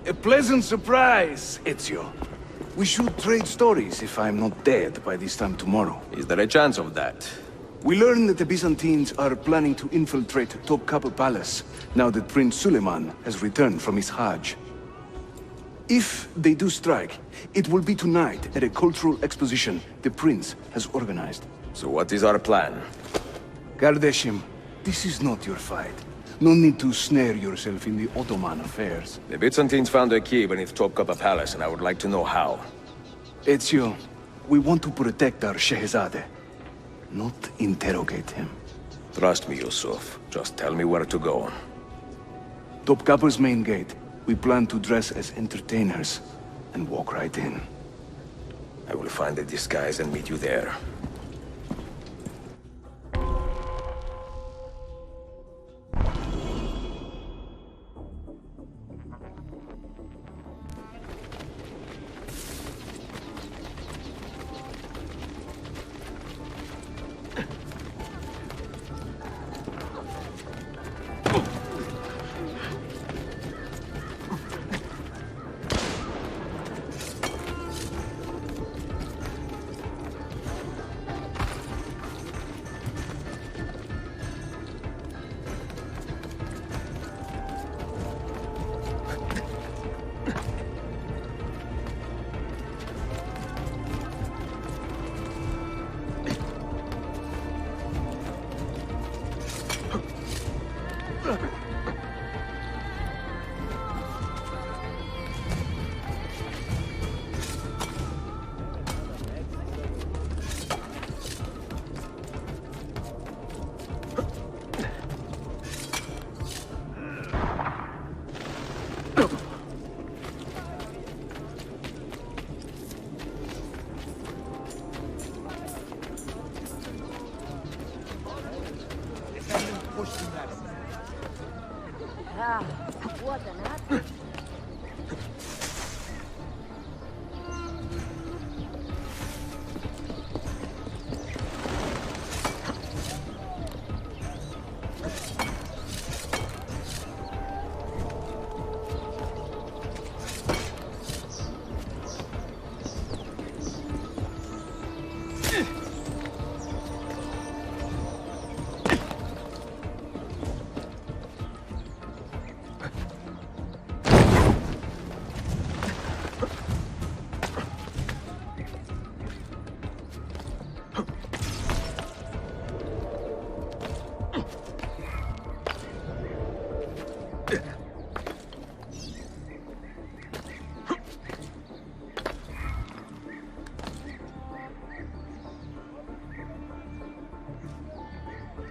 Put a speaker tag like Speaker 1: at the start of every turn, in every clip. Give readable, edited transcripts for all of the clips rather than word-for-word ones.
Speaker 1: A pleasant surprise, Ezio. We should trade stories if I'm not dead by this time tomorrow.
Speaker 2: Is there a chance of that?
Speaker 1: We learn that the Byzantines are planning to infiltrate Topkapi Palace, now that Prince Suleiman has returned from his Hajj. If they do strike, it will be tonight at a cultural exposition the Prince has organized.
Speaker 2: So what is our plan?
Speaker 1: Kardashim, this is not your fight. No need to snare yourself in the Ottoman affairs.
Speaker 2: The Byzantines found a key beneath Topkapi Palace, and I would like to know how.
Speaker 1: Ezio, we want to protect our Shehzade, not interrogate him.
Speaker 2: Trust me, Yusuf. Just tell me where to go.
Speaker 1: Topkapi's main gate. We plan to dress as entertainers and walk right in.
Speaker 2: I will find a disguise and meet you there.
Speaker 3: What an act.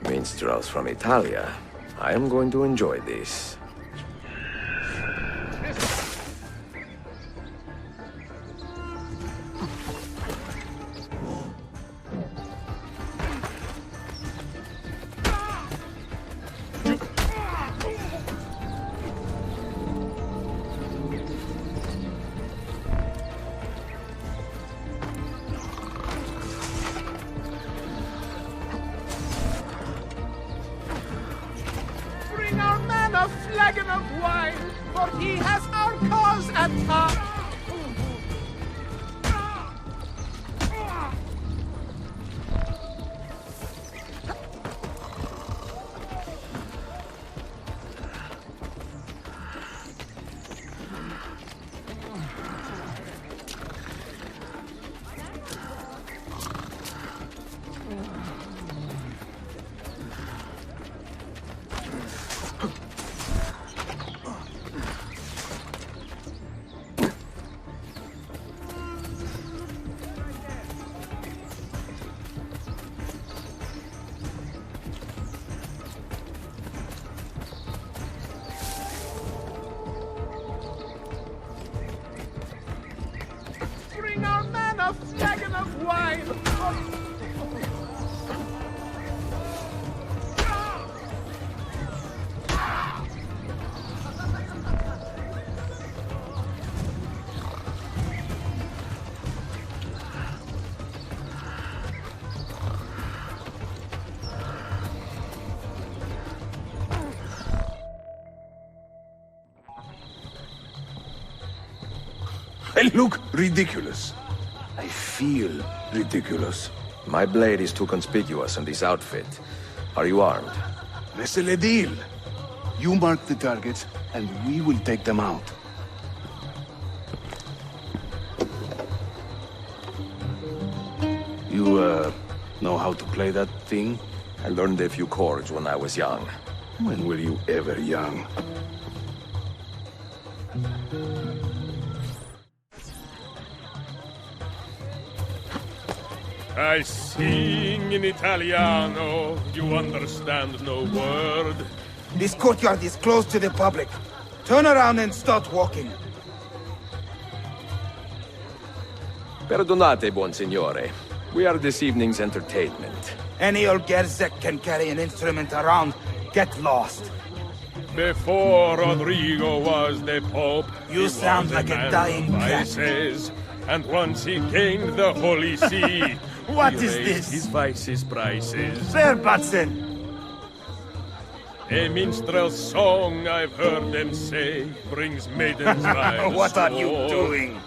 Speaker 2: Minstrels from Italia. I am going to enjoy this.
Speaker 4: Bring our man a flagon of wine, for he has our cause at heart. Bring our man a flagon of wine.
Speaker 1: I look ridiculous. I feel ridiculous.
Speaker 2: My blade is too conspicuous in this outfit. Are you armed?
Speaker 1: C'est le deal. You mark the targets, and we will take them out. You, know how to play that thing?
Speaker 2: I learned a few chords when I was young.
Speaker 1: When were you ever young?
Speaker 3: I sing in Italiano, you understand no word.
Speaker 5: This courtyard is closed to the public. Turn around and start walking.
Speaker 2: Perdonate, buon signore. We are this evening's entertainment.
Speaker 5: Any old gerzek can carry an instrument around. Get lost.
Speaker 3: Before Rodrigo was the Pope,
Speaker 5: You
Speaker 3: he
Speaker 5: sound
Speaker 3: was
Speaker 5: like a
Speaker 3: man
Speaker 5: dying
Speaker 3: of
Speaker 5: cat.
Speaker 3: vices. And once he gained the Holy See,
Speaker 5: What
Speaker 3: he
Speaker 5: is
Speaker 3: raised
Speaker 5: this?
Speaker 3: his vices prices.
Speaker 5: Sir Batson!
Speaker 3: A minstrel's song, I've heard them say, brings maidens by the
Speaker 5: What are you
Speaker 3: score.
Speaker 5: doing?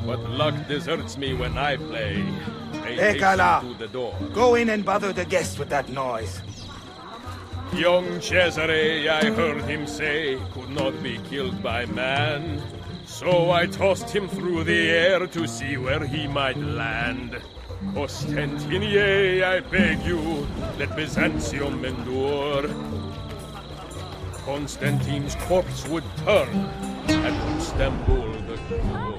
Speaker 3: But luck deserts me when I play. They
Speaker 5: Ekala.
Speaker 3: hasten to the door.
Speaker 5: Go in and bother the guests with that noise.
Speaker 3: Young Cesare, I heard him say, could not be killed by man. So I tossed him through the air to see where he might land. Ostentinier, I beg you, let Byzantium endure. Constantine's corpse would turn, and Istanbul the cure.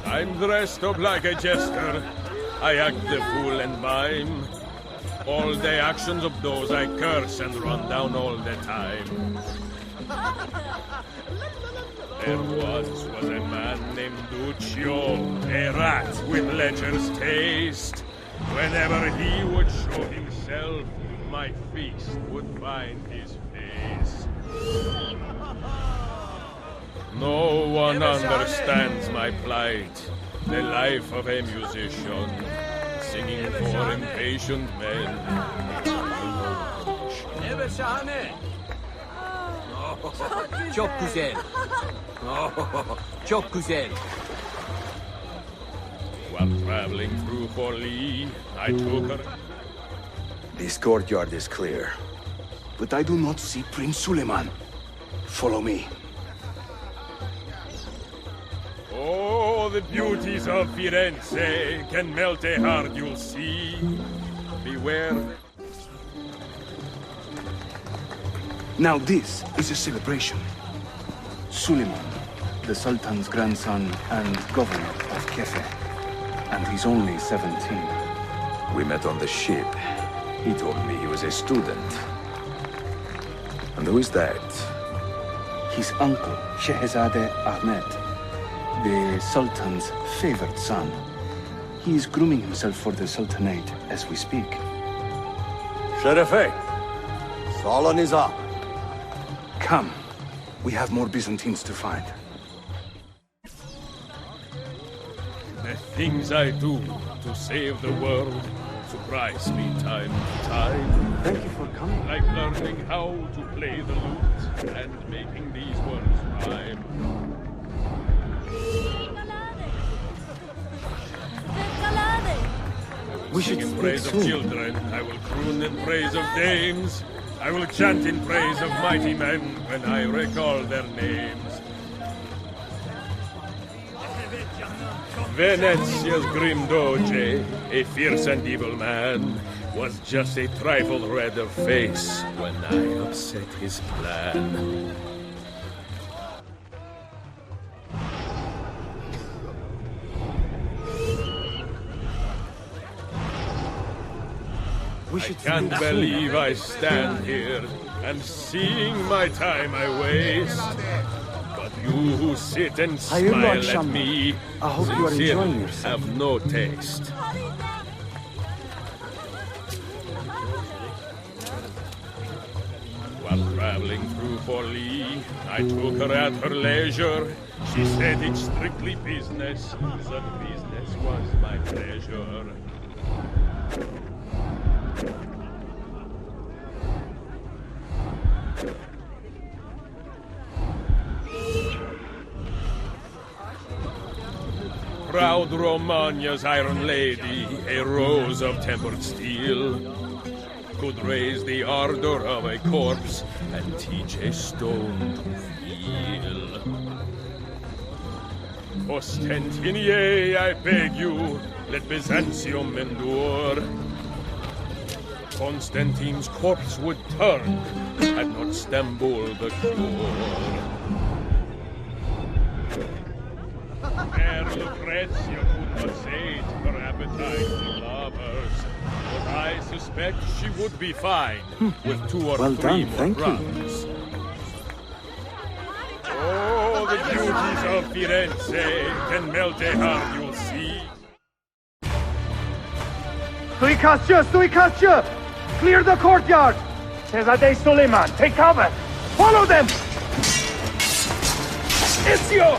Speaker 3: I'm dressed up like a jester. I act the fool and mime. All the actions of those I curse and run down all the time. There once was a man named Duccio, a rat with lecher's taste. Whenever he would show himself, my feast would find his face. No one understands my plight, the life of a musician, singing for impatient men.
Speaker 6: Evet şahane. Çok güzel. Çok güzel.
Speaker 3: While traveling through Forli, I took her.
Speaker 2: This courtyard is clear.
Speaker 1: But I do not see Prince Suleiman. Follow me.
Speaker 3: Oh, the beauties of Firenze can melt a heart, you'll see. Beware.
Speaker 1: Now this is a celebration. Suleiman, the Sultan's grandson and governor of Kefe. And he's only 17.
Speaker 2: We met on the ship. He told me he was a student. And who is that?
Speaker 1: His uncle, Shehzade Ahmed, the Sultan's favored son. He is grooming himself for the Sultanate as we speak.
Speaker 7: Şerefe, sağlanıza.
Speaker 1: Come. We have more Byzantines to find.
Speaker 3: The things I do to save the world surprise me time to time.
Speaker 1: Thank you for coming.
Speaker 3: Like learning how to play the lute and making these words rhyme.
Speaker 1: We
Speaker 3: Sing
Speaker 1: should
Speaker 3: in
Speaker 1: speak
Speaker 3: praise of
Speaker 1: soon.
Speaker 3: children, I will croon in praise of dames. I will chant in praise of mighty men when I recall their names. Venezia's grim doge, a fierce and evil man, was just a trifle red of face when I upset his plan.
Speaker 1: We
Speaker 3: I
Speaker 1: should
Speaker 3: can't
Speaker 1: speak soon.
Speaker 3: believe I stand here and seeing my time I waste. But you who sit and
Speaker 1: Hayırlı
Speaker 3: smile at
Speaker 1: akşamlar.
Speaker 3: me,
Speaker 1: I hope you are
Speaker 3: sincerely
Speaker 1: enjoying yourself.
Speaker 3: have no taste. While traveling through Forli, I took her at her leisure. She said it's strictly business, the business was my pleasure. Proud Romagna's iron lady, a rose of tempered steel, could raise the ardor of a corpse and teach a stone to feel. Ostentinier, I beg you, let Byzantium endure. Constantine's corpse would turn, had not Stambul the cure. Fair Lucrezia could not sate her appetite for lovers, but I suspect she would be fine with 2 or 3 more rounds. Oh, the beauties of Firenze can melt a heart, you'll see.
Speaker 4: Suicastia! Clear the courtyard! Cesade Suleiman, take cover! Follow them! Ezio!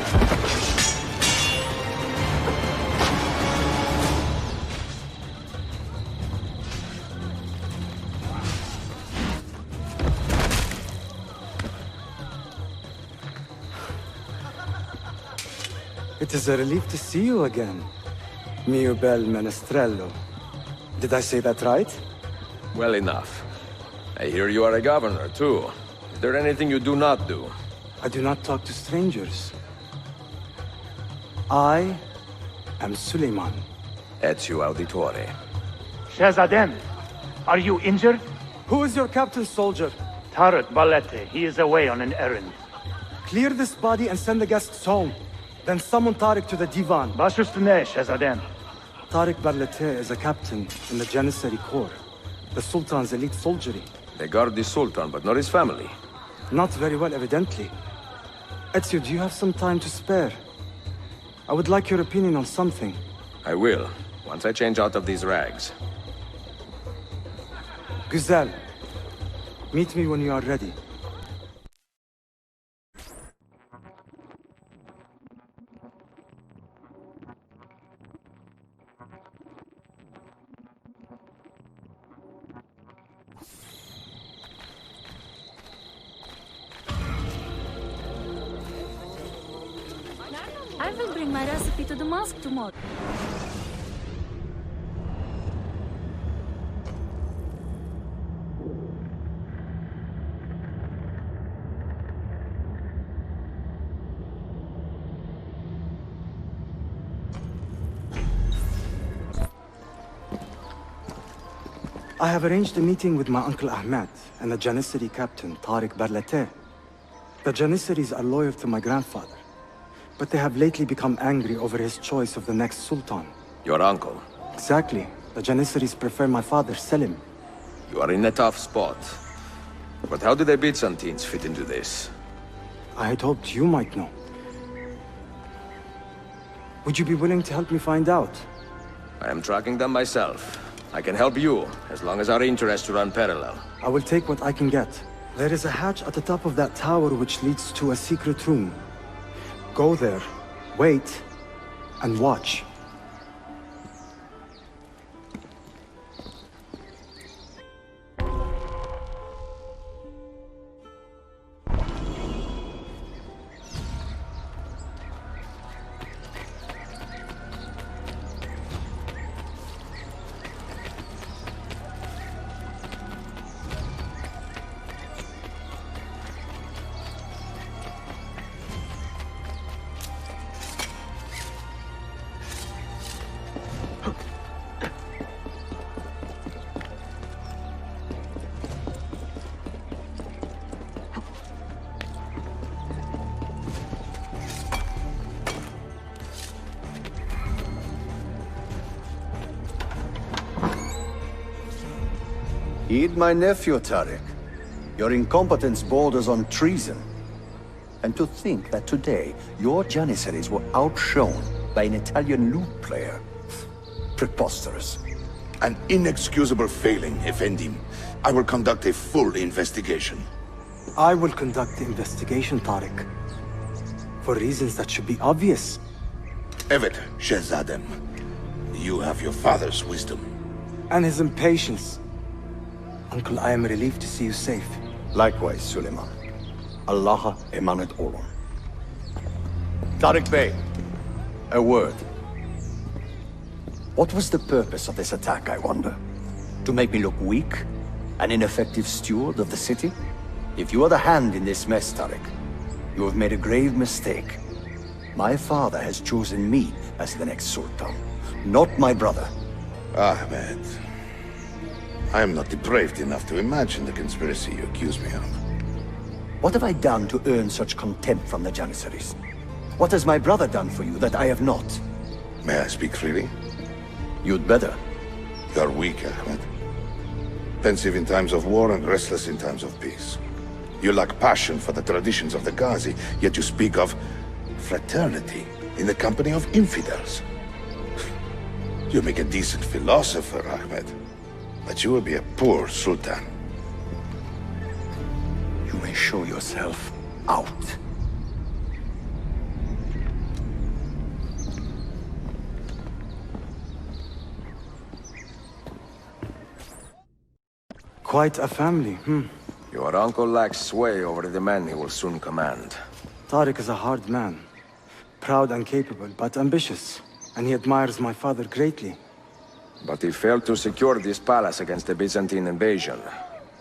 Speaker 8: It is a relief to see you again, mio bel menestrello. Did I say that right?
Speaker 2: Well enough. I hear you are a governor, too. Is there anything you do not do?
Speaker 8: I do not talk to strangers. I am Suleiman.
Speaker 2: Ezio Auditore.
Speaker 4: Shahzadem, are you injured?
Speaker 8: Who is your captain, soldier?
Speaker 4: Tarek Balete, he is away on an errand.
Speaker 8: Clear this body and send the guests home. Then summon Tarek to the divan.
Speaker 4: Bashustane, Shahzadem.
Speaker 8: Tarek Barlete is a captain in the Janissary Corps, the Sultan's elite soldiery.
Speaker 2: They guard the Sultan, but not his family.
Speaker 8: Not very well, evidently. Ezio, do you have some time to spare? I would like your opinion on something.
Speaker 2: I will, once I change out of these rags.
Speaker 8: Güzel. Meet me when you are ready.
Speaker 9: I will bring my recipe to the mosque tomorrow.
Speaker 8: I have arranged a meeting with my uncle Ahmed and the Janissary captain, Tariq Barlete. The Janissaries are loyal to my grandfather, but they have lately become angry over his choice of the next sultan.
Speaker 2: Your uncle?
Speaker 8: Exactly. The Janissaries prefer my father, Selim.
Speaker 2: You are in a tough spot. But how do the Byzantines fit into this?
Speaker 8: I had hoped you might know. Would you be willing to help me find out?
Speaker 2: I am tracking them myself. I can help you, as long as our interests run parallel.
Speaker 8: I will take what I can get. There is a hatch at the top of that tower which leads to a secret room. Go there, wait, and watch.
Speaker 7: Heed my nephew, Tariq. Your incompetence borders on treason. And to think that today, your Janissaries were outshone by an Italian lute player. Preposterous.
Speaker 10: An inexcusable failing, Effendim. I will conduct a full investigation.
Speaker 8: I will conduct the investigation, Tariq. For reasons that should be obvious.
Speaker 10: Evet, Shehzadem. You have your father's wisdom.
Speaker 8: and his impatience. Uncle, I am relieved to see you safe.
Speaker 7: Likewise, Suleiman. Allah emanet olun. Tariq Bey, a word. What was the purpose of this attack, I wonder? To make me look weak? An ineffective steward of the city? If you are the hand in this mess, Tariq, you have made a grave mistake. My father has chosen me as the next Sultan, not my brother.
Speaker 10: Ahmed, I am not depraved enough to imagine the conspiracy you accuse me of.
Speaker 7: What have I done to earn such contempt from the Janissaries? What has my brother done for you that I have not?
Speaker 10: May I speak freely?
Speaker 7: You'd better.
Speaker 10: You are weak, Ahmed. Pensive in times of war and restless in times of peace. You lack passion for the traditions of the Ghazi, yet you speak of fraternity in the company of infidels. You make a decent philosopher, Ahmed, but you will be a poor sultan.
Speaker 7: You may show yourself out.
Speaker 8: Quite a family,
Speaker 2: Your uncle lacks sway over the men he will soon command.
Speaker 8: Tariq is a hard man. Proud and capable, but ambitious. And he admires my father greatly.
Speaker 2: But he failed to secure this palace against the Byzantine invasion.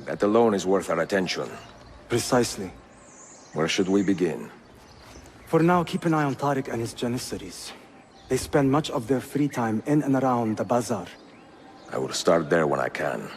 Speaker 2: That alone is worth our attention.
Speaker 8: Precisely.
Speaker 2: Where should we begin?
Speaker 8: For now, keep an eye on Tariq and his Janissaries. They spend much of their free time in and around the bazaar.
Speaker 2: I will start there when I can.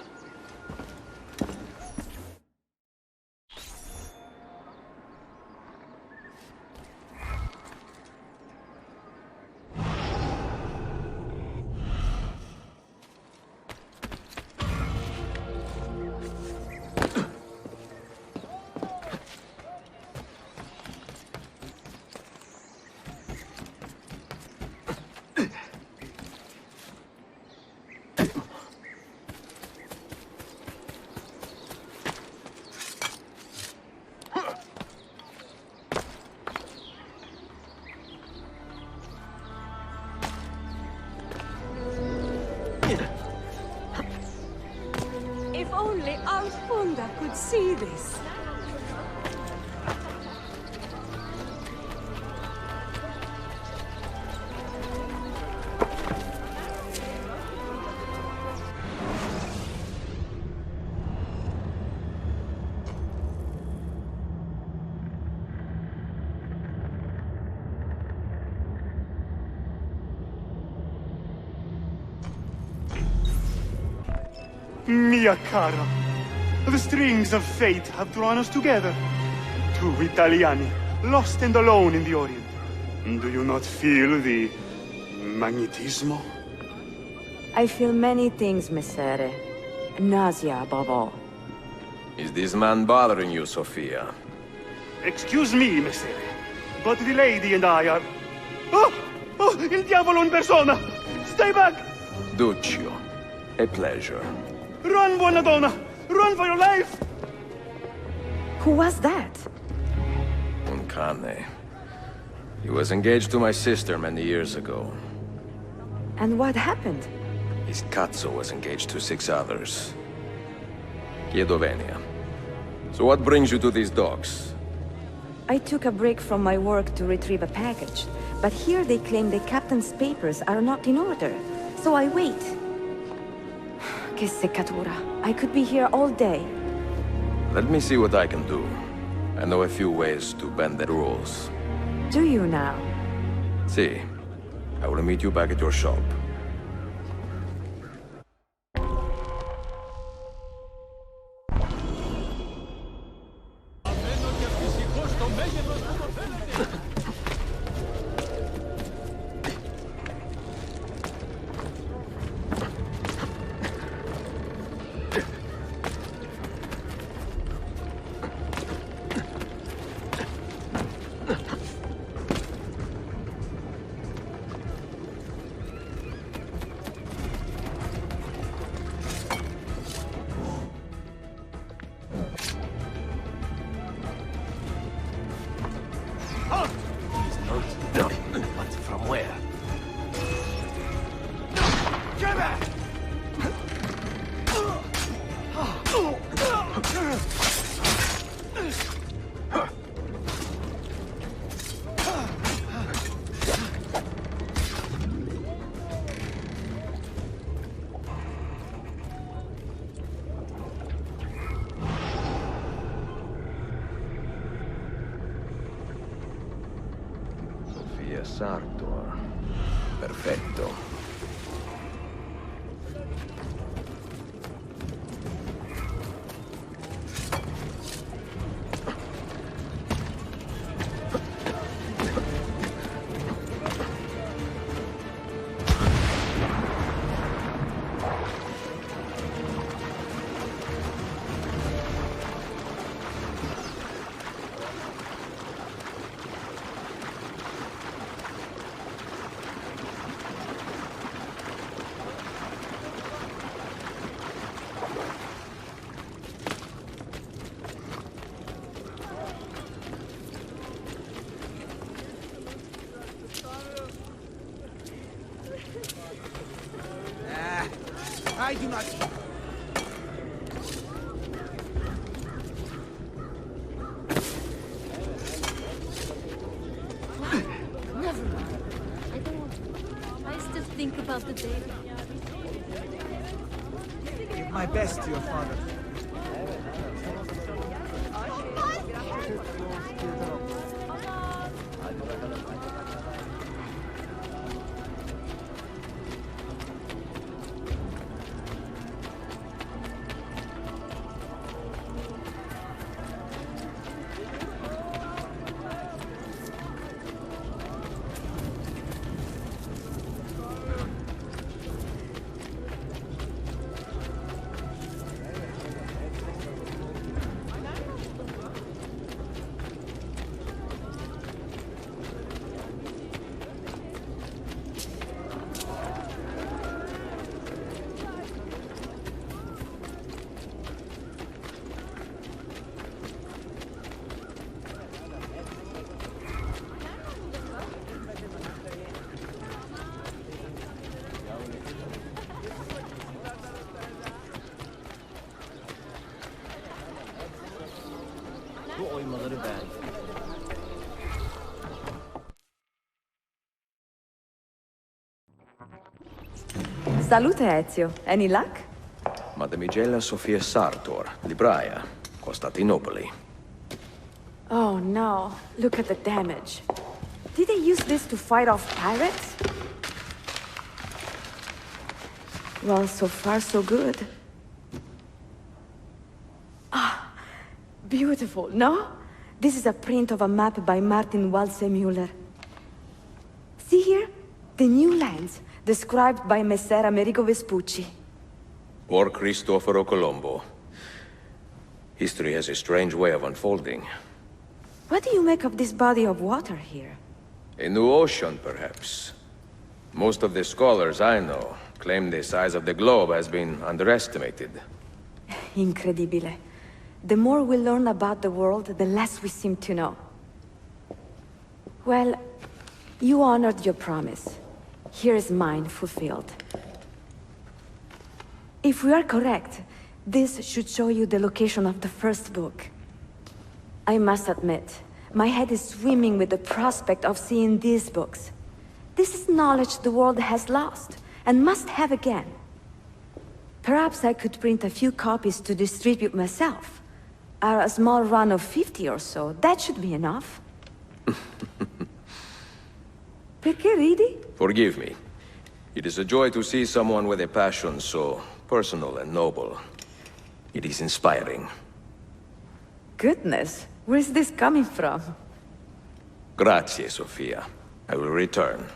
Speaker 11: If only Alfunda could see this.
Speaker 12: Mia cara, the strings of fate have drawn us together. Two Italiani, lost and alone in the Orient. Do you not feel the magnetismo?
Speaker 13: I feel many things, Messere. Nausea above all.
Speaker 2: Is this man bothering you, Sophia?
Speaker 12: Excuse me, Messere, but the lady and I are... Oh! Oh, il diavolo in persona! Stay back!
Speaker 2: Duccio, a pleasure.
Speaker 12: Run, buona donna! Run for your life!
Speaker 13: Who was that?
Speaker 2: Un cane. He was engaged to my sister many years ago.
Speaker 13: And what happened?
Speaker 2: His cazzo was engaged to 6 others. Chiedo venia. So what brings you to these docks?
Speaker 13: I took a break from my work to retrieve a package, but here they claim the captain's papers are not in order, so I wait. Que seccatura. I could be here all day.
Speaker 2: Let me see what I can do. I know a few ways to bend the rules.
Speaker 13: Do you now?
Speaker 2: See, I will meet you back at your shop. Sofia Sartor. Perfetto.
Speaker 4: I do not...
Speaker 9: Never mind. I don't... I still think about the day.
Speaker 4: Give my best to your father.
Speaker 6: Bu oymaları beğendim.
Speaker 13: Salute, Ezio. Any luck?
Speaker 2: Mademoiselle Sofia Sartor, libraia, Costantinopoli.
Speaker 13: Oh no, look at the damage. Did they use this to fight off pirates? Well, so far so good. Ah, beautiful, no? This is a print of a map by Martin Waldseemüller. See here? The new lands, described by Messer Amerigo Vespucci.
Speaker 2: Or Cristoforo Colombo. History has a strange way of unfolding.
Speaker 13: What do you make of this body of water here?
Speaker 2: A new ocean, perhaps. Most of the scholars I know claim the size of the globe has been underestimated.
Speaker 13: Incredibile. The more we learn about the world, the less we seem to know. Well, you honored your promise. Here is mine fulfilled. If we are correct, this should show you the location of the first book. I must admit, my head is swimming with the prospect of seeing these books. This is knowledge the world has lost, and must have again. Perhaps I could print a few copies to distribute myself. A small run of 50 or so, that should be enough. Perché ridi?
Speaker 2: Forgive me. It is a joy to see someone with a passion so personal and noble. It is inspiring.
Speaker 13: Goodness, where is this coming from?
Speaker 2: Grazie, Sofia. I will return.